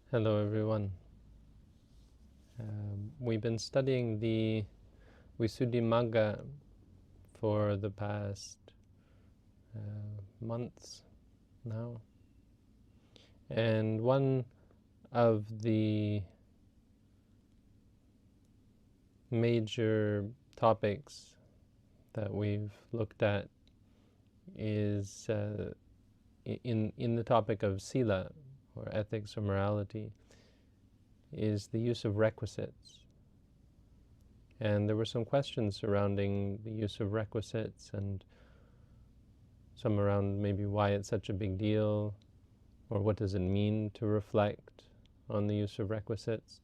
Hello everyone. We've been studying the Visuddhimagga for the past months now. And one of the major topics that we've looked at is in the topic of sila, or ethics or morality, is the use of requisites. And there were some questions surrounding the use of requisites, and some around maybe why it's such a big deal, or what does it mean to reflect on the use of requisites.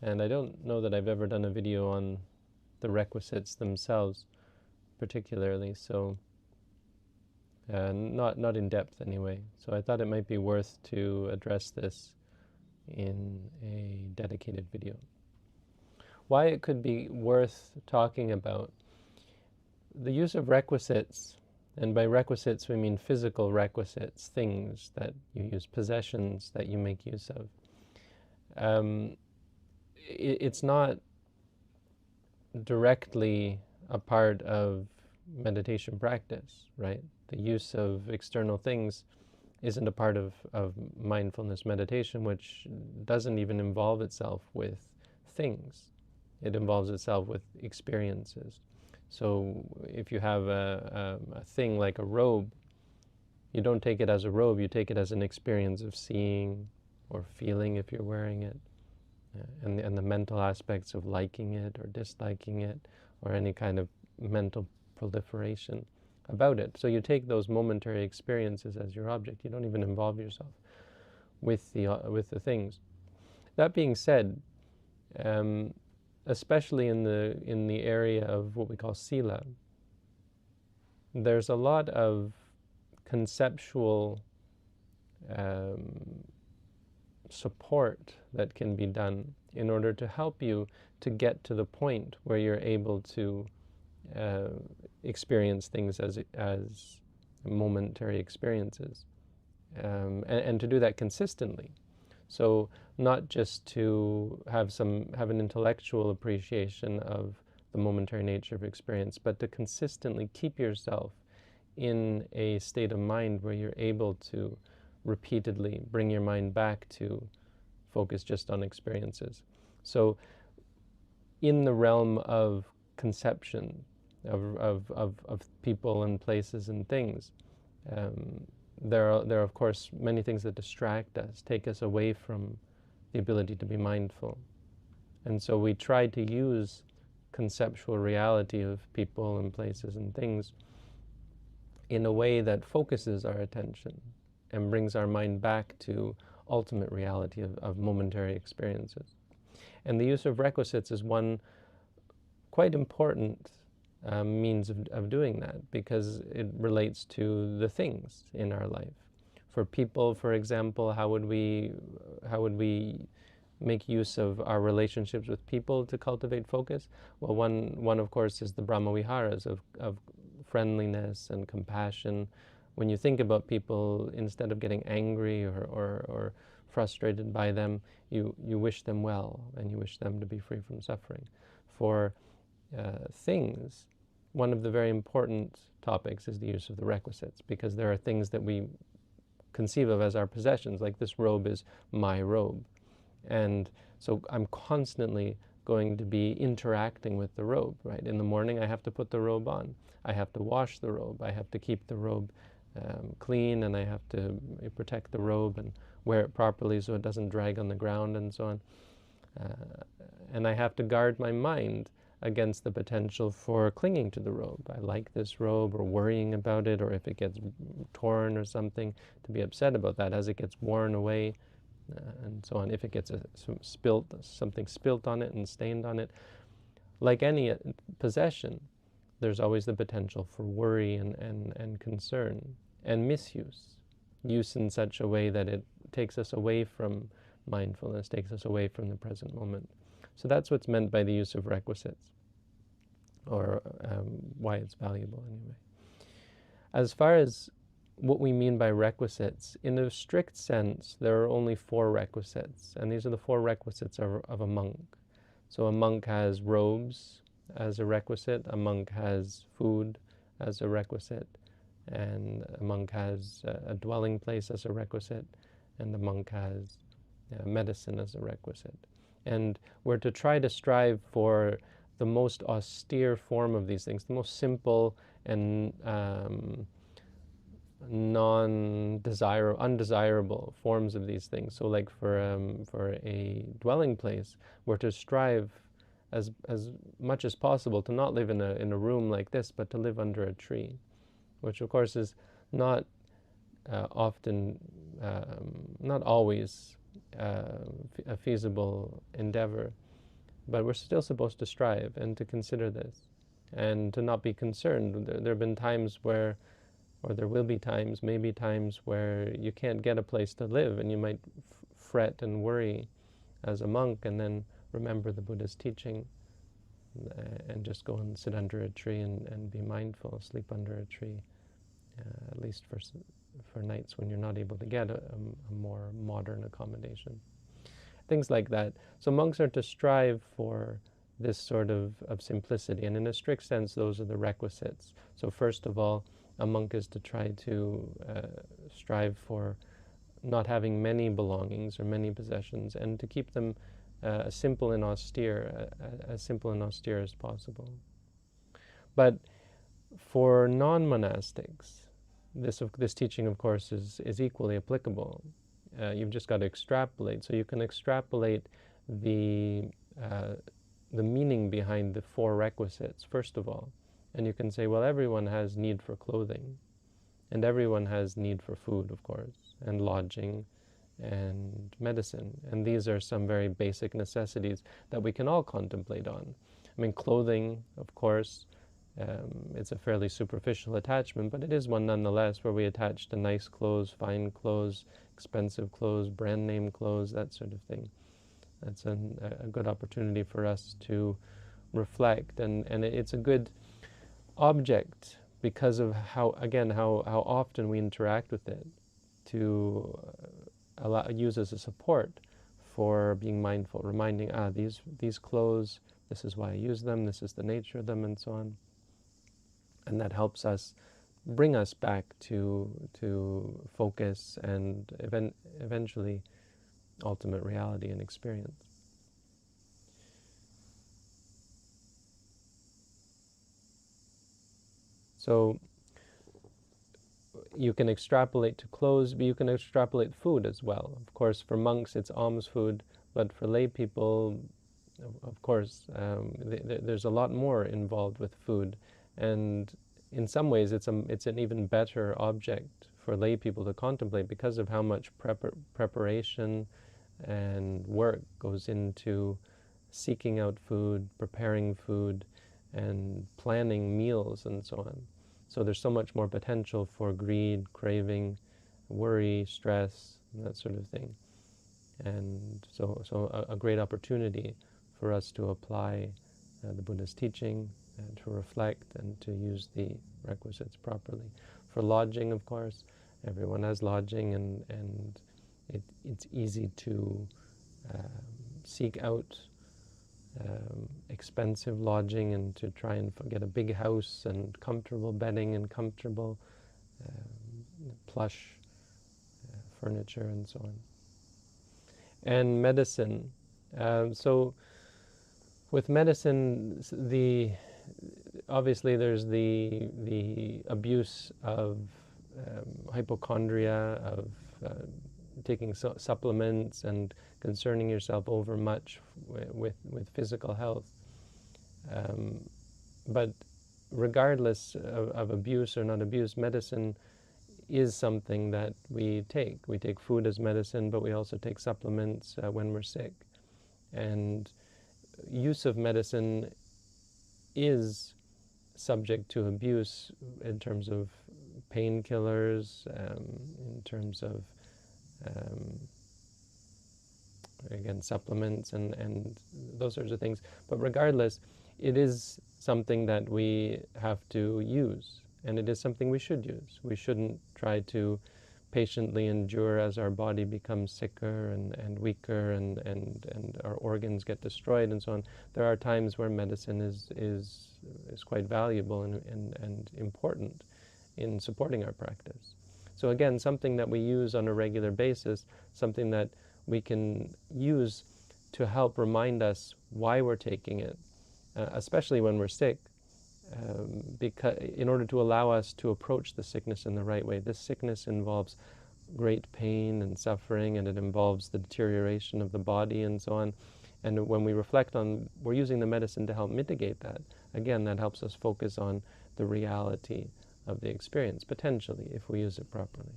And I don't know that I've ever done a video on the requisites themselves particularly, so not in depth anyway. So I thought it might be worth to address this in a dedicated video. Why it could be worth talking about the use of requisites, and by requisites we mean physical requisites, things that you use, possessions that you make use of. It's not directly a part of meditation practice, right? The use of external things isn't a part of mindfulness meditation, which doesn't even involve itself with things. It involves itself with experiences. So if you have a thing like a robe, you don't take it as a robe, you take it as an experience of seeing or feeling if you're wearing it, and the mental aspects of liking it or disliking it, or any kind of mental proliferation about it. So you take those momentary experiences as your object. You don't even involve yourself with the things. That being said, especially in the area of what we call sila, there's a lot of conceptual support that can be done in order to help you to get to the point where you're able to experience things as momentary experiences, and to do that consistently. So not just to have an intellectual appreciation of the momentary nature of experience, but to consistently keep yourself in a state of mind where you're able to repeatedly bring your mind back to focus just on experiences. So in the realm of conception of people and places and things, there are of course many things that distract us, take us away from the ability to be mindful. And so we try to use conceptual reality of people and places and things in a way that focuses our attention and brings our mind back to ultimate reality of momentary experiences. And the use of requisites is one quite important means of doing that, because it relates to the things in our life. For people, for example, how would we make use of our relationships with people to cultivate focus? Well, one of course is the Brahmaviharas of friendliness and compassion. When you think about people, instead of getting angry or frustrated by them, you wish them well and you wish them to be free from suffering. For things, one of the very important topics is the use of the requisites, because there are things that we conceive of as our possessions, like this robe is my robe. And so I'm constantly going to be interacting with the robe, right? In the morning I have to put the robe on. I have to wash the robe. I have to keep the robe clean, and I have to protect the robe and wear it properly so it doesn't drag on the ground and so on. And I have to guard my mind against the potential for clinging to the robe. I like this robe, or worrying about it, or if it gets torn or something, to be upset about that as it gets worn away, and so on. If it gets something spilt on it and stained on it. Like any possession, there's always the potential for worry and concern and misuse. Use in such a way that it takes us away from mindfulness, takes us away from the present moment. So that's what's meant by the use of requisites, or why it's valuable anyway. As far as what we mean by requisites. In a strict sense, there are only 4 requisites, and these are the 4 requisites of a monk. So a monk has robes as a requisite, a monk has food as a requisite, and a monk has a dwelling place as a requisite, and a monk has medicine as a requisite. And we're to try to strive for the most austere form of these things, the most simple and undesirable forms of these things. So like for a dwelling place, we're to strive as much as possible to not live in a room like this, but to live under a tree, which of course is not often, not always a feasible endeavor, but we're still supposed to strive and to consider this and to not be concerned. There have been times where, or there will be times, maybe times where you can't get a place to live and you might fret and worry as a monk, and then remember the Buddha's teaching and just go and sit under a tree and be mindful, sleep under a tree, at least for nights when you're not able to get a more modern accommodation. Things like that. So monks are to strive for this sort of simplicity, and in a strict sense, those are the requisites. So first of all, a monk is to try to strive for not having many belongings or many possessions, and to keep them simple and austere, as simple and austere as possible. But for non-monastics, this teaching, of course, is equally applicable. You've just got to extrapolate. So you can extrapolate the meaning behind the 4 requisites, first of all. And you can say, well, everyone has need for clothing, and everyone has need for food, of course, and lodging, and medicine. And these are some very basic necessities that we can all contemplate on. I mean, clothing, of course, it's a fairly superficial attachment, but it is one nonetheless, where we attach to nice clothes, fine clothes, expensive clothes, brand name clothes, that sort of thing. That's a good opportunity for us to reflect, and it's a good object because of how often we interact with it, to use as a support for being mindful, reminding, these clothes, this is why I use them, this is the nature of them, and so on. And that helps us bring us back to focus and eventually ultimate reality and experience. So you can extrapolate to clothes, but you can extrapolate food as well. Of course, for monks, it's alms food, but for lay people, of course, there's a lot more involved with food. And in some ways, it's an even better object for lay people to contemplate because of how much preparation and work goes into seeking out food, preparing food, and planning meals and so on. So there's so much more potential for greed, craving, worry, stress, that sort of thing. And so a great opportunity for us to apply the Buddha's teaching and to reflect and to use the requisites properly. For lodging, of course, everyone has lodging, and it's easy to seek out expensive lodging and to try and get a big house and comfortable bedding and comfortable plush furniture and so on. And medicine. So with medicine, obviously there's the abuse of hypochondria, of taking supplements and concerning yourself over much with physical health. But regardless of abuse or not abuse, medicine is something that we take. We take food as medicine, but we also take supplements when we're sick. And use of medicine is subject to abuse in terms of painkillers, in terms of again, supplements and those sorts of things. But regardless, it is something that we have to use. And it is something we should use. We shouldn't try to patiently endure as our body becomes sicker and weaker and our organs get destroyed and so on. There are times where medicine is quite valuable and important in supporting our practice. So again, something that we use on a regular basis, something that we can use to help remind us why we're taking it, especially when we're sick, because in order to allow us to approach the sickness in the right way. This sickness involves great pain and suffering, and it involves the deterioration of the body and so on. And when we reflect on, we're using the medicine to help mitigate that. Again, that helps us focus on the reality of the experience, potentially, if we use it properly.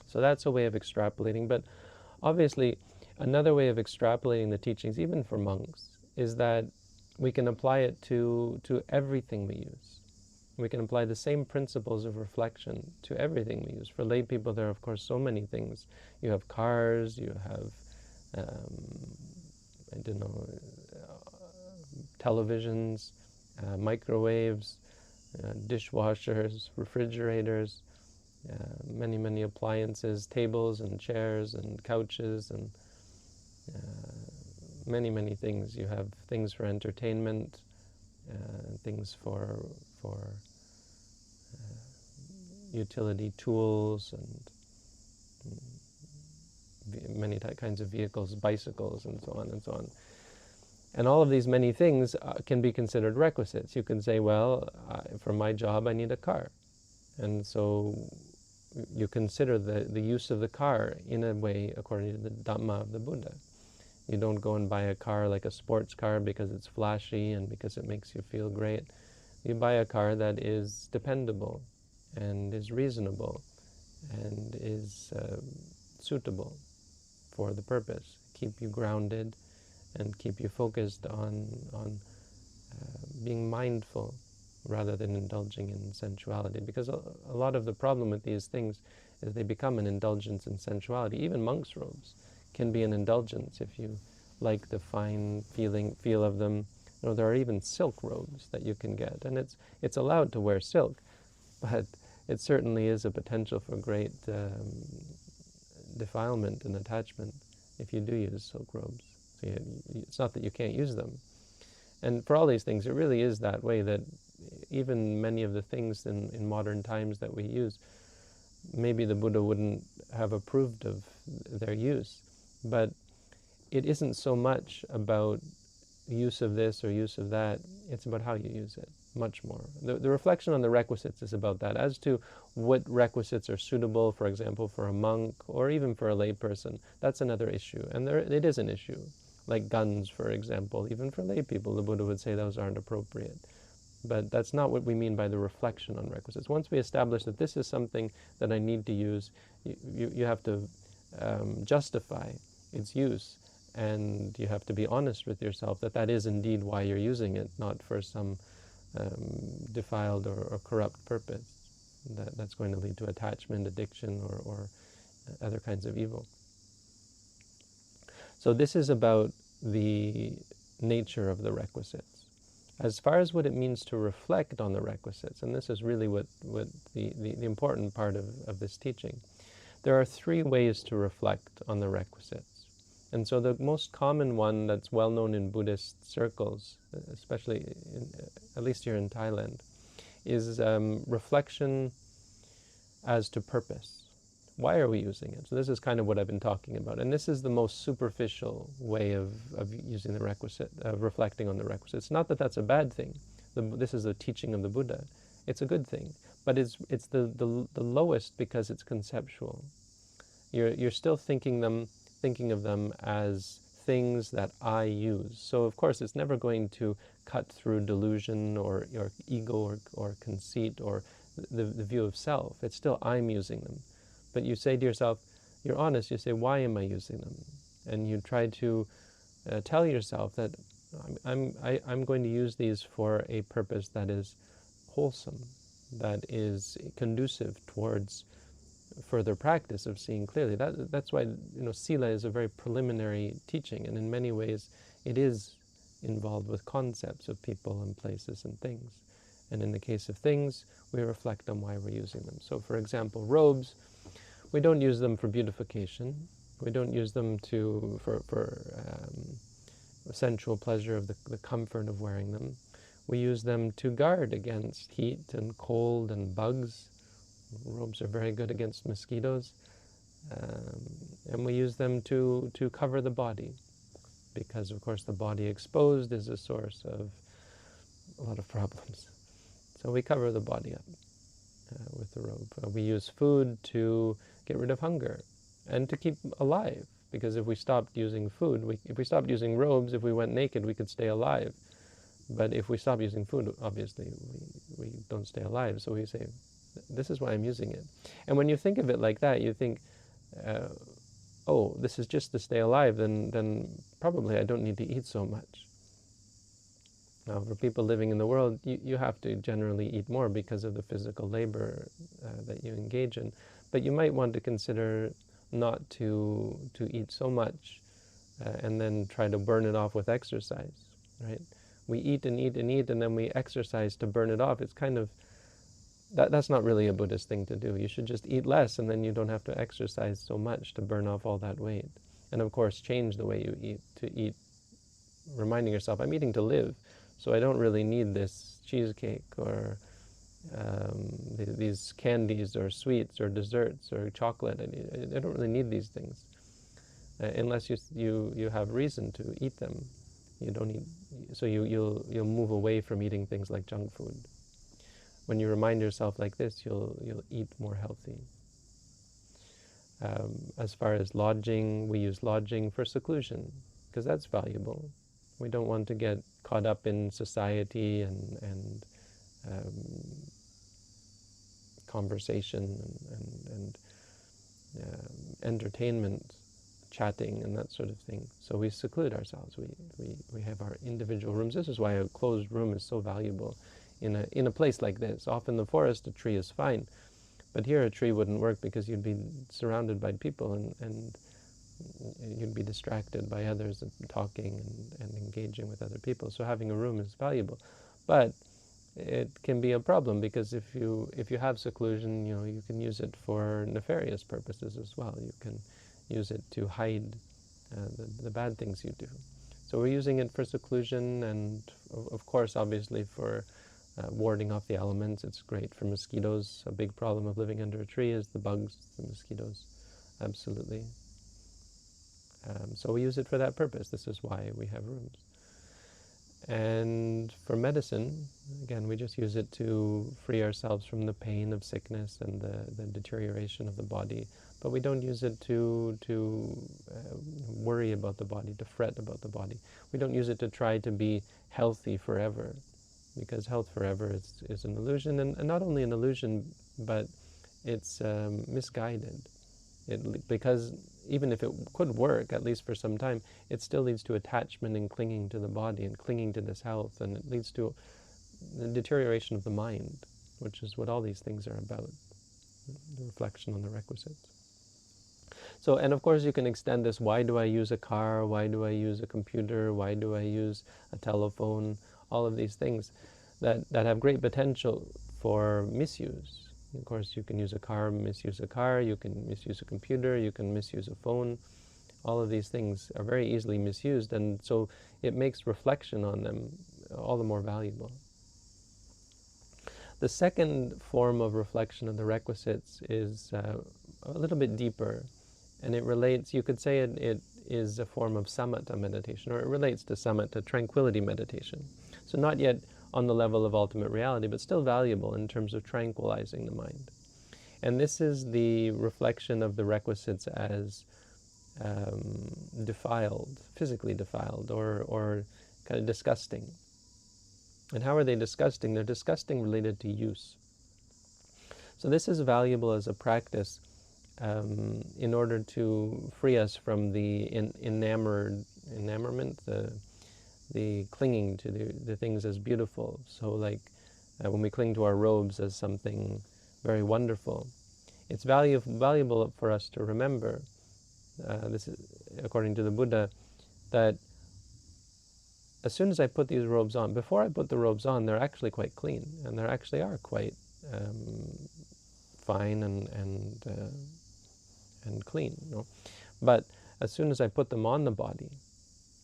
So that's a way of extrapolating. But obviously, another way of extrapolating the teachings, even for monks, is that we can apply it to everything we use. We can apply the same principles of reflection to everything we use. For lay people, there are, of course, so many things. You have cars, you have, televisions, microwaves, dishwashers, refrigerators, many, many appliances, tables and chairs and couches and many, many things. You have things for entertainment, things for utility tools and many kinds of vehicles, bicycles and so on and so on. And all of these many things can be considered requisites. You can say, well, for my job I need a car. And so you consider the use of the car in a way according to the Dhamma of the Buddha. You don't go and buy a car like a sports car because it's flashy and because it makes you feel great. You buy a car that is dependable and is reasonable and is suitable for the purpose. Keep you grounded and keep you focused on being mindful rather than indulging in sensuality. Because a lot of the problem with these things is they become an indulgence in sensuality. Even monks' robes can be an indulgence if you like the fine feel of them. You know, there are even silk robes that you can get, and it's allowed to wear silk, but it certainly is a potential for great defilement and attachment if you do use silk robes. So it's not that you can't use them. And for all these things, it really is that way, that even many of the things in modern times that we use, maybe the Buddha wouldn't have approved of their use, but it isn't so much about use of this or use of that, it's about how you use it, much more. The reflection on the requisites is about that. As to what requisites are suitable, for example, for a monk or even for a lay person, that's another issue. And it is an issue. Like guns, for example, even for lay people, the Buddha would say those aren't appropriate. But that's not what we mean by the reflection on requisites. Once we establish that this is something that I need to use, you have to justify its use, and you have to be honest with yourself that that is indeed why you're using it, not for some defiled or corrupt purpose that's going to lead to attachment, addiction, or other kinds of evil. So this is about the nature of the requisites. As far as what it means to reflect on the requisites, and this is really what the important part of this teaching, there are three ways to reflect on the requisites. And so the most common one that's well known in Buddhist circles, especially at least here in Thailand, is reflection as to purpose. Why are we using it? So this is kind of what I've been talking about. And this is the most superficial way of using the requisite, of reflecting on the requisites. Not that that's a bad thing. This is the teaching of the Buddha. It's a good thing. But it's the lowest because it's conceptual. You're still thinking of them as things that I use. So of course it's never going to cut through delusion or ego or conceit or the view of self. It's still I'm using them. But you say to yourself, you're honest, you say, why am I using them? And you try to tell yourself that I'm going to use these for a purpose that is wholesome, that is conducive towards further practice of seeing clearly. That's why Sila is a very preliminary teaching, and in many ways it is involved with concepts of people and places and things. And in the case of things, we reflect on why we're using them. So for example, robes, we don't use them for beautification. We don't use them for sensual pleasure of the comfort of wearing them. We use them to guard against heat and cold and bugs. Robes are very good against mosquitoes. And we use them to cover the body, because of course the body exposed is a source of a lot of problems. So we cover the body up with the robe. We use food to get rid of hunger and to keep alive, because if we stopped using food, if we stopped using robes, if we went naked, we could stay alive. But if we stop using food, obviously we don't stay alive. So we say, this is why I'm using it. And when you think of it like that, you think, oh, this is just to stay alive, then probably I don't need to eat so much. Now, for people living in the world, you have to generally eat more because of the physical labor that you engage in. But you might want to consider not to eat so much and then try to burn it off with exercise, right? We eat and eat and eat, and then we exercise to burn it off. It's kind of, that's not really a Buddhist thing to do. You should just eat less, and then you don't have to exercise so much to burn off all that weight. And of course, change the way you eat, to eat, reminding yourself, I'm eating to live. So I don't really need this cheesecake or these candies or sweets or desserts or chocolate. I don't really need these things unless you have reason to eat them. You don't eat, so you'll move away from eating things like junk food. When you remind yourself like this, you'll eat more healthy. As far as lodging, we use lodging for seclusion because that's valuable. We don't want to get caught up in society and conversation and entertainment, chatting and that sort of thing. So we seclude ourselves. We have our individual rooms. This is why a closed room is so valuable in a place like this. Off in the forest, a tree is fine, but here a tree wouldn't work because you'd be surrounded by people and you'd be distracted by others and talking and engaging with other people. So having a room is valuable, but it can be a problem because if you have seclusion, you can use it for nefarious purposes as well. You can use it to hide the bad things you do. So we're using it for seclusion and, of course, obviously for warding off the elements. It's great for mosquitoes. A big problem of living under a tree is the bugs, the mosquitoes. Absolutely. So we use it for that purpose. This is why we have rooms. And for medicine, again, we just use it to free ourselves from the pain of sickness and the deterioration of the body. But we don't use it to worry about the body, to fret about the body. We don't use it to try to be healthy forever, because health forever is an illusion, and not only an illusion, but it's misguided. Because even if it could work, at least for some time, it still leads to attachment and clinging to the body and clinging to this health, and it leads to the deterioration of the mind, which is what all these things are about, the reflection on the requisites. So, and of course you can extend this, why do I use a car, why do I use a computer, why do I use a telephone, all of these things that have great potential for misuse. Of course, you can use a car, misuse a car, you can misuse a computer, you can misuse a phone. All of these things are very easily misused, and so it makes reflection on them all the more valuable. The second form of reflection of the requisites is a little bit deeper, and it relates, you could say it is a form of samatha meditation, or it relates to samatha, tranquility meditation. So not yet on the level of ultimate reality, but still valuable in terms of tranquilizing the mind. And this is the reflection of the requisites as defiled, physically defiled, or kind of disgusting. And how are they disgusting? They're disgusting related to use. So this is valuable as a practice in order to free us from the enamorment, the clinging to the things as beautiful. So like when we cling to our robes as something very wonderful, it's valuable for us to remember, this is according to the Buddha, that as soon as I put these robes on, before I put the robes on, they're actually quite clean, and they actually are quite fine and clean. But as soon as I put them on the body,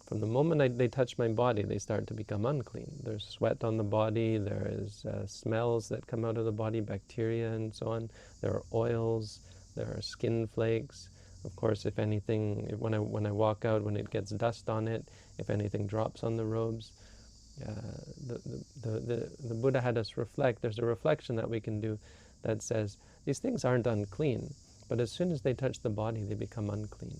from the moment they touch my body, they start to become unclean. There's sweat on the body, there is smells that come out of the body, bacteria and so on. There are oils, there are skin flakes. Of course, if anything, when I walk out, when it gets dust on it, if anything drops on the robes, the Buddha had us reflect. There's a reflection that we can do that says, these things aren't unclean, but as soon as they touch the body, they become unclean.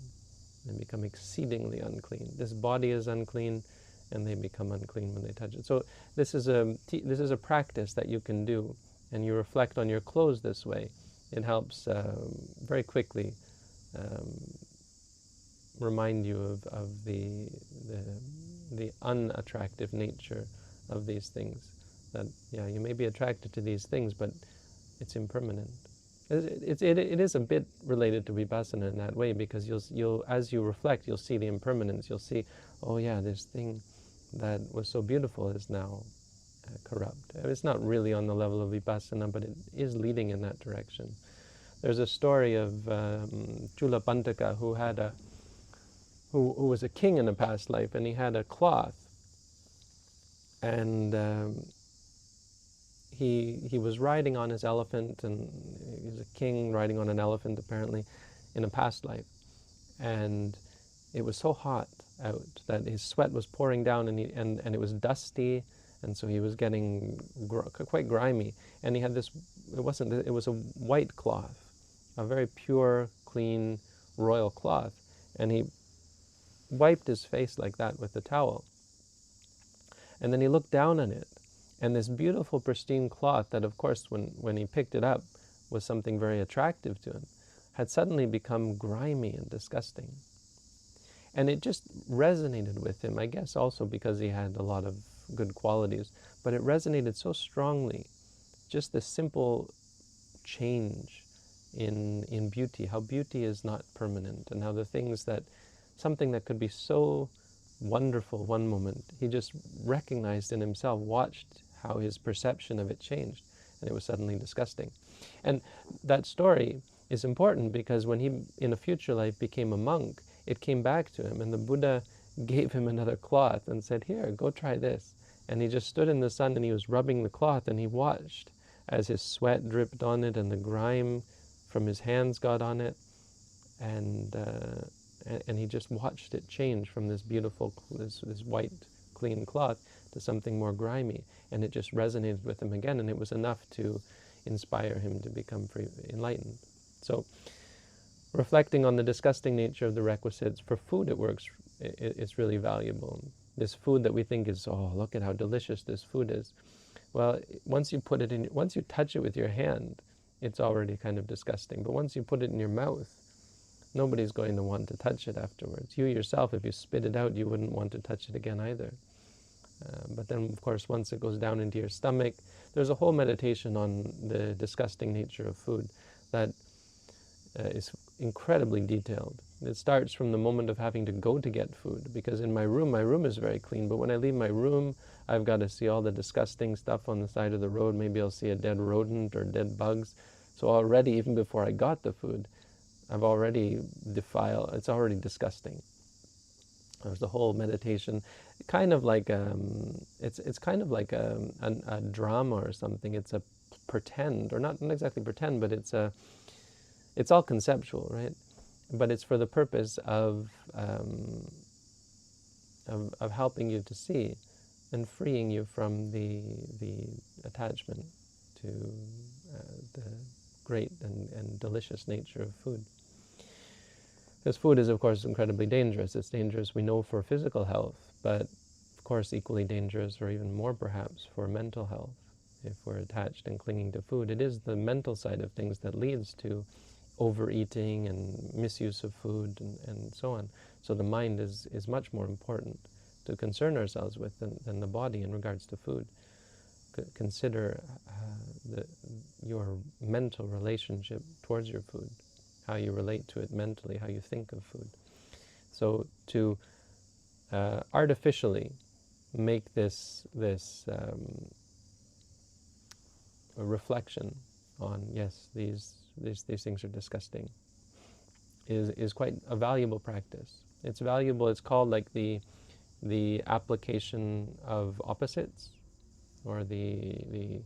They become exceedingly unclean. This body is unclean, and they become unclean when they touch it. So this is a practice that you can do, and you reflect on your clothes this way. It helps very quickly remind you of the unattractive nature of these things. That you may be attracted to these things, but it's impermanent. It is a bit related to vipassana in that way, because you'll as you reflect, you'll see the impermanence. You'll see, oh yeah, this thing that was so beautiful is now corrupt. It's not really on the level of vipassana, but it is leading in that direction. There's a story of Chula Pantaka who was a king in a past life, and he had a cloth, and he was riding on his elephant, and he was a king riding on an elephant apparently in a past life, and it was so hot out that his sweat was pouring down, and it was dusty, and so he was getting quite grimy, and he had this, it was a white cloth, a very pure, clean, royal cloth, and he wiped his face like that with the towel, and then he looked down on it, and this beautiful, pristine cloth that, of course, when he picked it up, was something very attractive to him, had suddenly become grimy and disgusting. And it just resonated with him, I guess also because he had a lot of good qualities, but it resonated so strongly, just the simple change in beauty, how beauty is not permanent, and how the things that, something that could be so wonderful one moment, he just recognized in himself, watched how his perception of it changed, and it was suddenly disgusting. And that story is important because when he, in a future life, became a monk, it came back to him, and the Buddha gave him another cloth and said, here, go try this. And he just stood in the sun, and he was rubbing the cloth, and he watched as his sweat dripped on it, and the grime from his hands got on it, and he just watched it change from this beautiful, this white, clean cloth to something more grimy, and it just resonated with him again, and it was enough to inspire him to become enlightened. So, reflecting on the disgusting nature of the requisites, for food it works, it's really valuable. This food that we think is, oh, look at how delicious this food is. Well, once you put it in, once you touch it with your hand, it's already kind of disgusting. But once you put it in your mouth, nobody's going to want to touch it afterwards. You yourself, if you spit it out, you wouldn't want to touch it again either. But then, of course, once it goes down into your stomach, there's a whole meditation on the disgusting nature of food that is incredibly detailed. It starts from the moment of having to go to get food, because in my room is very clean, but when I leave my room, I've got to see all the disgusting stuff on the side of the road. Maybe I'll see a dead rodent or dead bugs. So already, even before I got the food, I've already defiled, it's already disgusting. There's the whole meditation, kind of like it's kind of like a drama or something. It's a pretend, or not exactly pretend, but it's all conceptual, right? But it's for the purpose of helping you to see and freeing you from the attachment to the great and delicious nature of food. Because food is, of course, incredibly dangerous. It's dangerous, we know, for physical health, but of course equally dangerous, or even more perhaps, for mental health. If we're attached and clinging to food, it is the mental side of things that leads to overeating and misuse of food and so on. So the mind is much more important to concern ourselves with than the body in regards to food. Consider your mental relationship towards your food, how you relate to it mentally, how you think of food. So to artificially make this a reflection on, yes, these things are disgusting, is quite a valuable practice. It's valuable. It's called like the application of opposites, or the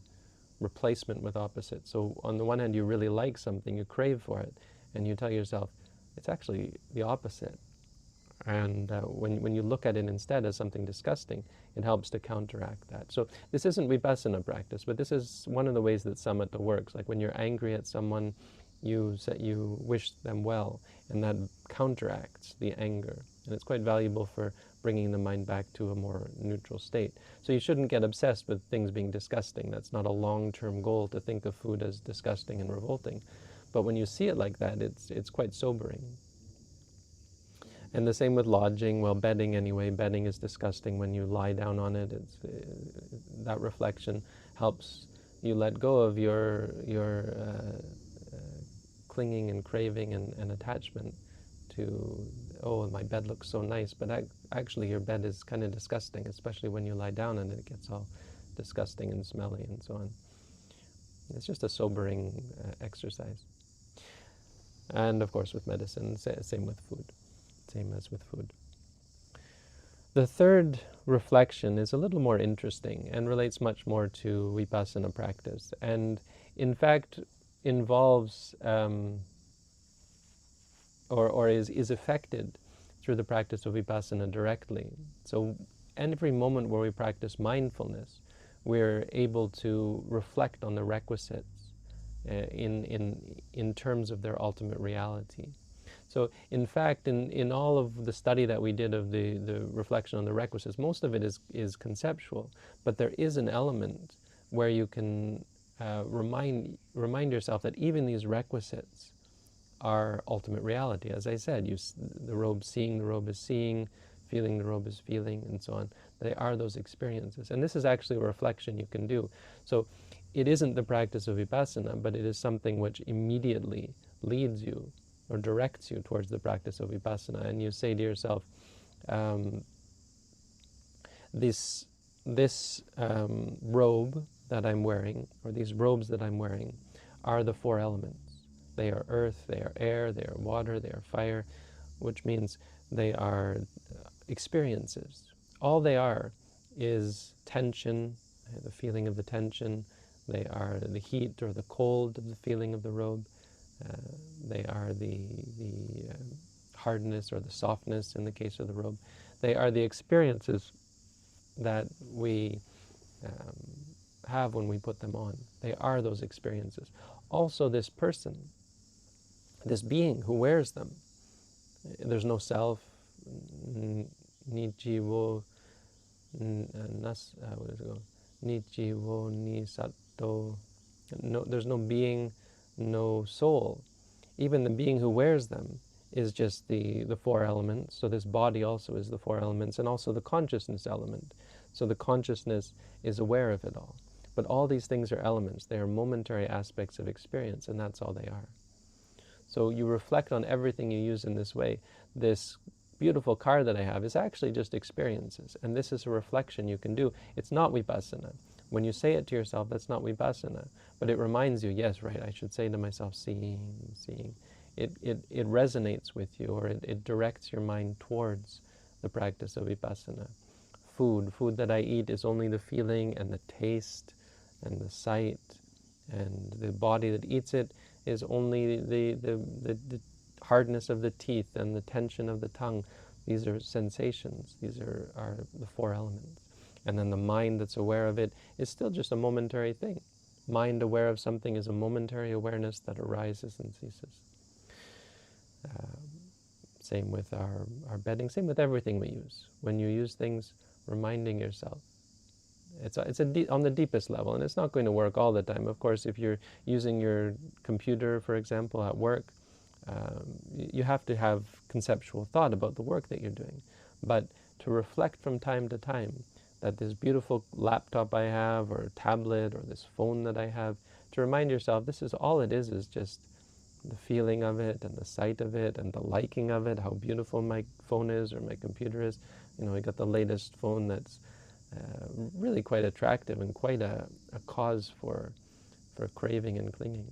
replacement with opposites. So on the one hand, you really like something, you crave for it, and you tell yourself, it's actually the opposite. And when you look at it instead as something disgusting, it helps to counteract that. So this isn't vipassana practice, but this is one of the ways that samatha works. Like when you're angry at someone, you wish them well, and that counteracts the anger. And it's quite valuable for bringing the mind back to a more neutral state. So you shouldn't get obsessed with things being disgusting. That's not a long-term goal, to think of food as disgusting and revolting. But when you see it like that, it's quite sobering. And the same with lodging. Well, bedding anyway. Bedding is disgusting when you lie down on it. That reflection helps you let go of your clinging and craving and attachment to, oh, my bed looks so nice, but actually your bed is kind of disgusting, especially when you lie down and it gets all disgusting and smelly and so on. It's just a sobering exercise. And of course with medicine, same with food. Same as with food. The third reflection is a little more interesting and relates much more to vipassana practice, and in fact involves or is affected through the practice of vipassana directly. So every moment where we practice mindfulness, we're able to reflect on the requisites in terms of their ultimate reality. So in fact, in all of the study that we did of the reflection on the requisites, most of it is conceptual, but there is an element where you can remind yourself that even these requisites are ultimate reality. As I said, the robe seeing, the robe is seeing, feeling, the robe is feeling, and so on. They are those experiences. And this is actually a reflection you can do. So it isn't the practice of vipassana, but it is something which immediately leads you or directs you towards the practice of vipassana. And you say to yourself, this robe that I'm wearing, or these robes that I'm wearing, are the four elements. They are earth, they are air, they are water, they are fire, which means they are experiences. All they are is tension, the feeling of the tension. They are the heat or the cold of the feeling of the robe. They are the hardness or the softness in the case of the robe. They are the experiences that we have when we put them on. They are those experiences. Also, this person, this being who wears them, there's no self, nijivo, what does it go? Nijivo, ni sato. No, there's no being, no soul. Even the being who wears them is just the four elements. So this body also is the four elements, and also the consciousness element. So the consciousness is aware of it all. But all these things are elements. They are momentary aspects of experience, and that's all they are. So you reflect on everything you use in this way. This beautiful car that I have is actually just experiences, and this is a reflection you can do. It's not vipassana. When you say it to yourself, that's not vipassana, but it reminds you, yes, right, I should say to myself, seeing. It resonates with you, or it directs your mind towards the practice of vipassana. Food that I eat is only the feeling and the taste and the sight, and the body that eats it is only the hardness of the teeth and the tension of the tongue. These are sensations. These are the four elements. And then the mind that's aware of it is still just a momentary thing. Mind aware of something is a momentary awareness that arises and ceases. Same with our bedding, same with everything we use. When you use things, reminding yourself. It's on the deepest level, and it's not going to work all the time. Of course, if you're using your computer, for example, at work, you have to have conceptual thought about the work that you're doing. But to reflect from time to time that this beautiful laptop I have, or tablet, or this phone that I have, to remind yourself this is all it is just the feeling of it, and the sight of it, and the liking of it, how beautiful my phone is, or my computer is. You know, I got the latest phone that's really quite attractive and quite a cause for craving and clinging.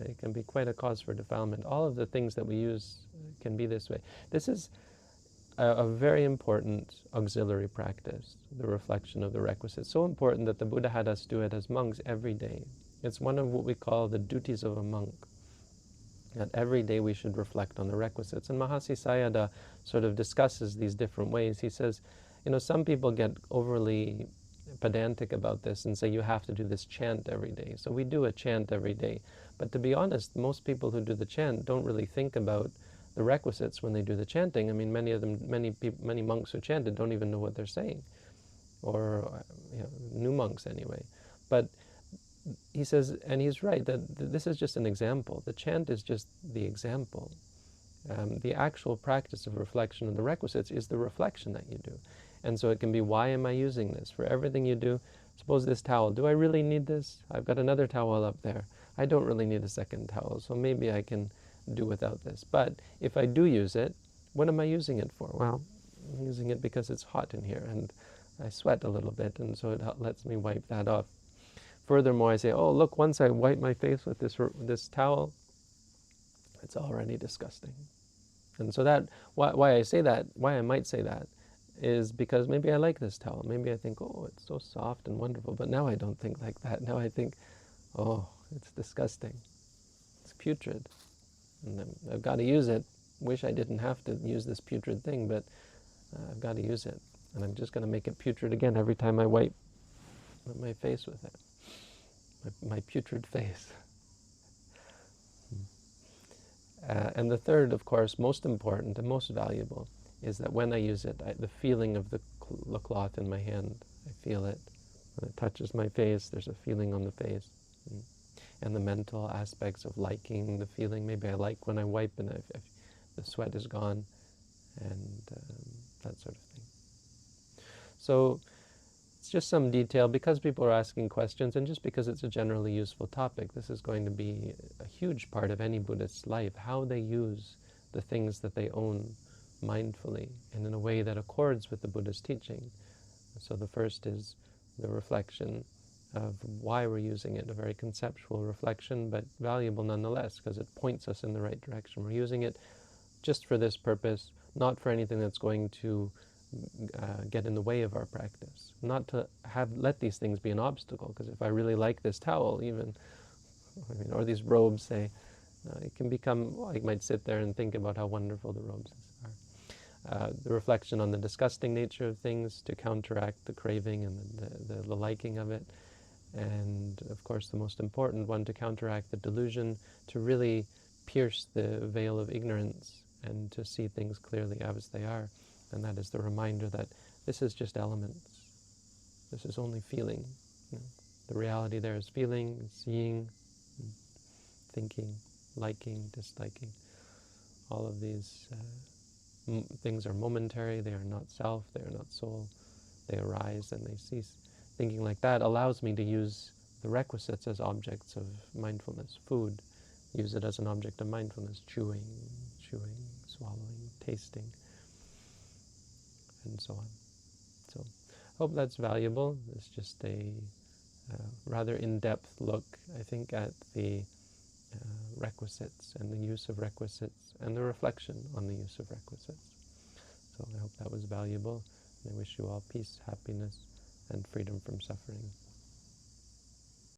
It can be quite a cause for defilement. All of the things that we use can be this way. This is a very important auxiliary practice, the reflection of the requisites. So important that the Buddha had us do it as monks every day. It's one of what we call the duties of a monk, that every day we should reflect on the requisites. And Mahasi Sayadaw sort of discusses these different ways. He says, some people get overly pedantic about this and say you have to do this chant every day. So we do a chant every day. But to be honest, most people who do the chant don't really think about the requisites when they do the chanting. I mean, many monks who chanted don't even know what they're saying, or new monks anyway. But he says, and he's right, that this is just an example. The chant is just the example. The actual practice of reflection of the requisites is the reflection that you do. And so it can be, why am I using this? For everything you do, suppose this towel, do I really need this? I've got another towel up there. I don't really need a second towel, so maybe I can do without this. But if I do use it, what am I using it for? Well, I'm using it because it's hot in here and I sweat a little bit, and so it lets me wipe that off. Furthermore, I say, oh, look, once I wipe my face with this towel, it's already disgusting. And so why I might say that, is because maybe I like this towel. Maybe I think, oh, it's so soft and wonderful. But now I don't think like that. Now I think, oh, it's disgusting. It's putrid. And I've got to use it. Wish I didn't have to use this putrid thing, but I've got to use it. And I'm just going to make it putrid again every time I wipe my face with it. My putrid face. And the third, of course, most important and most valuable, is that when I use it, the feeling of the cloth in my hand, I feel it. When it touches my face, there's a feeling on the face. And the mental aspects of liking the feeling. Maybe I like when I wipe and the sweat is gone, and that sort of thing. So it's just some detail, because people are asking questions, and just because it's a generally useful topic. This is going to be a huge part of any Buddhist's life, how they use the things that they own mindfully and in a way that accords with the Buddha's teaching. So the first is the reflection of why we're using it, a very conceptual reflection, but valuable nonetheless, because it points us in the right direction. We're using it just for this purpose, not for anything that's going to get in the way of our practice. Not to let these things be an obstacle, because if I really like this towel, even, or these robes, say, it can become, I might sit there and think about how wonderful the robes are. The reflection on the disgusting nature of things to counteract the craving and the liking of it. And of course the most important one, to counteract the delusion, to really pierce the veil of ignorance and to see things clearly as they are. And that is the reminder that this is just elements. This is only feeling. The reality there is feeling, seeing, thinking, liking, disliking. All of these things are momentary. They are not self. They are not soul. They arise and they cease. Thinking like that allows me to use the requisites as objects of mindfulness. Food, use it as an object of mindfulness. Chewing, swallowing, tasting, and so on. So, hope that's valuable. It's just a rather in-depth look, I think, at the requisites and the use of requisites and the reflection on the use of requisites. So I hope that was valuable, and I wish you all peace, happiness, and freedom from suffering.